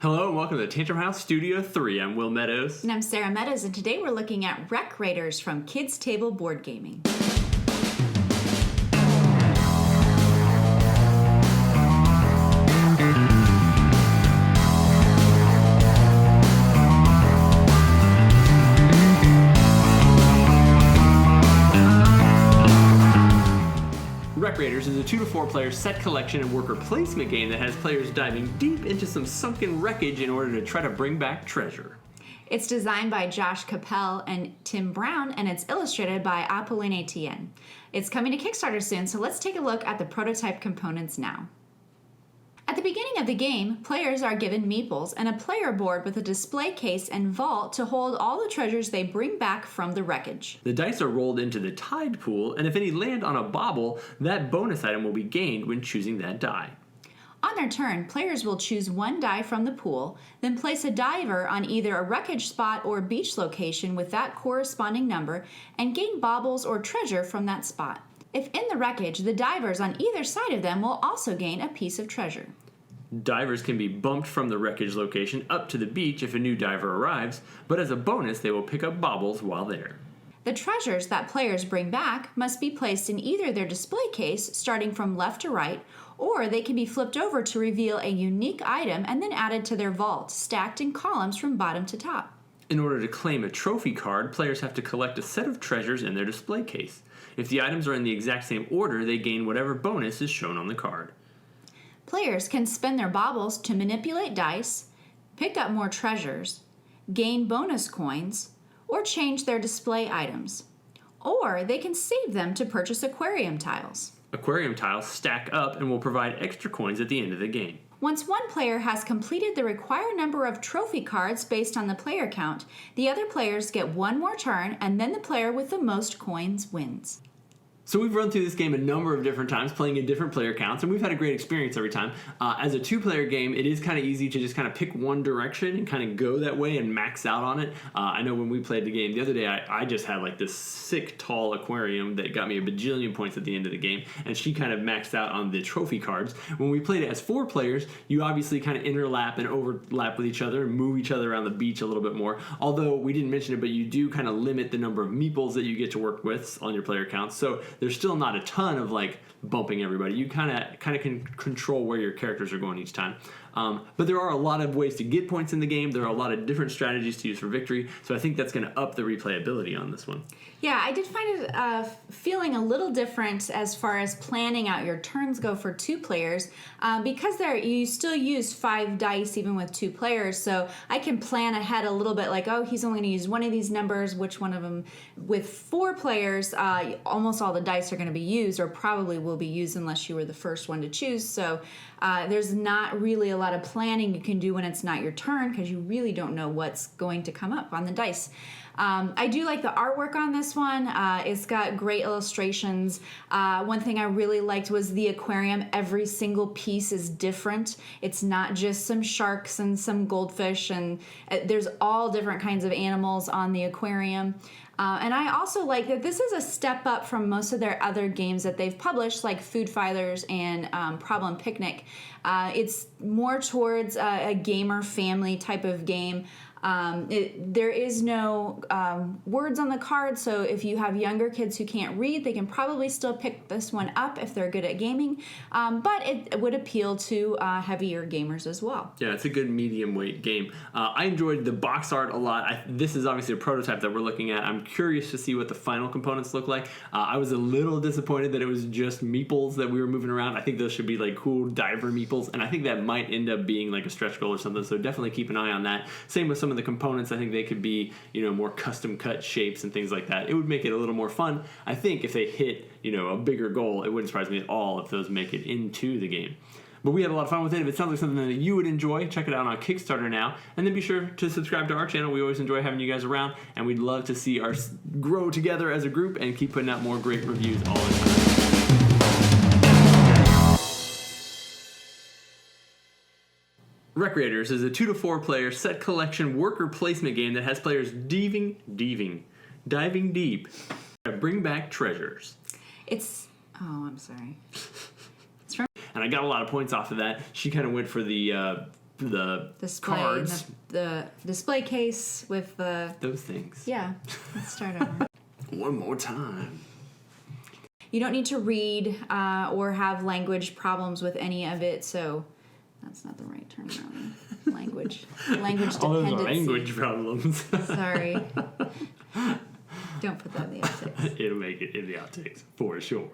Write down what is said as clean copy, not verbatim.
Hello and welcome to Tantrum House Studio 3. I'm Will Meadows. And I'm Sara Meadows, and today we're looking at Wreck Raiders from Kids Table Board Gaming. Wreck Raiders is a 2 to 4 player set collection and worker placement game that has players diving deep into some sunken wreckage in order to try to bring back treasure. It's designed by Josh Capel and Tim Brown, and it's illustrated by Apolline Etienne. It's coming to Kickstarter soon, so let's take a look at the prototype components now. At the beginning of the game, players are given meeples and a player board with a display case and vault to hold all the treasures they bring back from the wreckage. The dice are rolled into the tide pool, and if any land on a bobble, that bonus item will be gained when choosing that die. On their turn, players will choose one die from the pool, then place a diver on either a wreckage spot or beach location with that corresponding number, and gain baubles or treasure from that spot. If in the wreckage, the divers on either side of them will also gain a piece of treasure. Divers can be bumped from the wreckage location up to the beach if a new diver arrives, but as a bonus, they will pick up baubles while there. The treasures that players bring back must be placed in either their display case, starting from left to right, or they can be flipped over to reveal a unique item and then added to their vault, stacked in columns from bottom to top. In order to claim a trophy card, players have to collect a set of treasures in their display case. If the items are in the exact same order, they gain whatever bonus is shown on the card. Players can spend their baubles to manipulate dice, pick up more treasures, gain bonus coins, or change their display items. Or they can save them to purchase aquarium tiles. Aquarium tiles stack up and will provide extra coins at the end of the game. Once one player has completed the required number of trophy cards based on the player count, the other players get one more turn, and then the player with the most coins wins. So we've run through this game a number of different times, playing in different player counts, and we've had a great experience every time. As a two-player game, it is kind of easy to just kind of pick one direction and kind of go that way and max out on it. I know when we played the game the other day, I just had like this sick, tall aquarium that got me a bajillion points at the end of the game, and she kind of maxed out on the trophy cards. When we played it as 4 players, you obviously kind of interlap and overlap with each other and move each other around the beach a little bit more. Although we didn't mention it, but you do kind of limit the number of meeples that you get to work with on your player counts. So there's still not a ton of like bumping everybody. You kind of can control where your characters are going each time. But there are a lot of ways to get points in the game. There are a lot of different strategies to use for victory. So I think that's going to up the replayability on this one. Yeah, I did find it feeling a little different as far as planning out your turns go for 2 players because you still use 5 dice even with 2 players. So I can plan ahead a little bit like, oh, he's only going to use one of these numbers, which one of them. With 4 players, almost all the dice are going to be used or probably will be used unless you were the first one to choose. So there's not really a lot of planning you can do when it's not your turn because you really don't know what's going to come up on the dice. I do like the artwork on this one. It's got great illustrations. One thing I really liked was the aquarium. Every single piece is different. It's not just some sharks and some goldfish, and there's all different kinds of animals on the aquarium. And I also like that this is a step up from most of their other games that they've published, like Food Fighters and Problem Picnic. It's more towards a gamer family type of game. There is no words on the card, so if you have younger kids who can't read, they can probably still pick this one up if they're good at gaming, but it would appeal to heavier gamers as well. Yeah, it's a good medium weight game. I enjoyed the box art a lot. This is obviously a prototype that we're looking at. I'm curious to see what the final components look like. I was a little disappointed that it was just meeples that we were moving around. I think those should be like cool diver meeples, and I think that might end up being like a stretch goal or something, so definitely keep an eye on that. Same with some of the components. I think they could be, more custom cut shapes and things like that. It would make it a little more fun. I think if they hit, a bigger goal, it wouldn't surprise me at all if those make it into the game. But we had a lot of fun with it. If it sounds like something that you would enjoy, check it out on Kickstarter now. And then be sure to subscribe to our channel. We always enjoy having you guys around, and we'd love to see us grow together as a group and keep putting out more great reviews all the time. Wreck Raiders is a 2 to 4 player set collection worker placement game that has players diving deep to bring back treasures. I'm sorry. And I got a lot of points off of that. She kind of went for the the display, cards, the display case with the those things. Yeah, let's start over. One more time. You don't need to read or have language problems with any of it, so that's not the right term. Really. Language All those dependency. are language problems. Sorry. Don't put that in the outtakes. It'll make it in the outtakes for sure.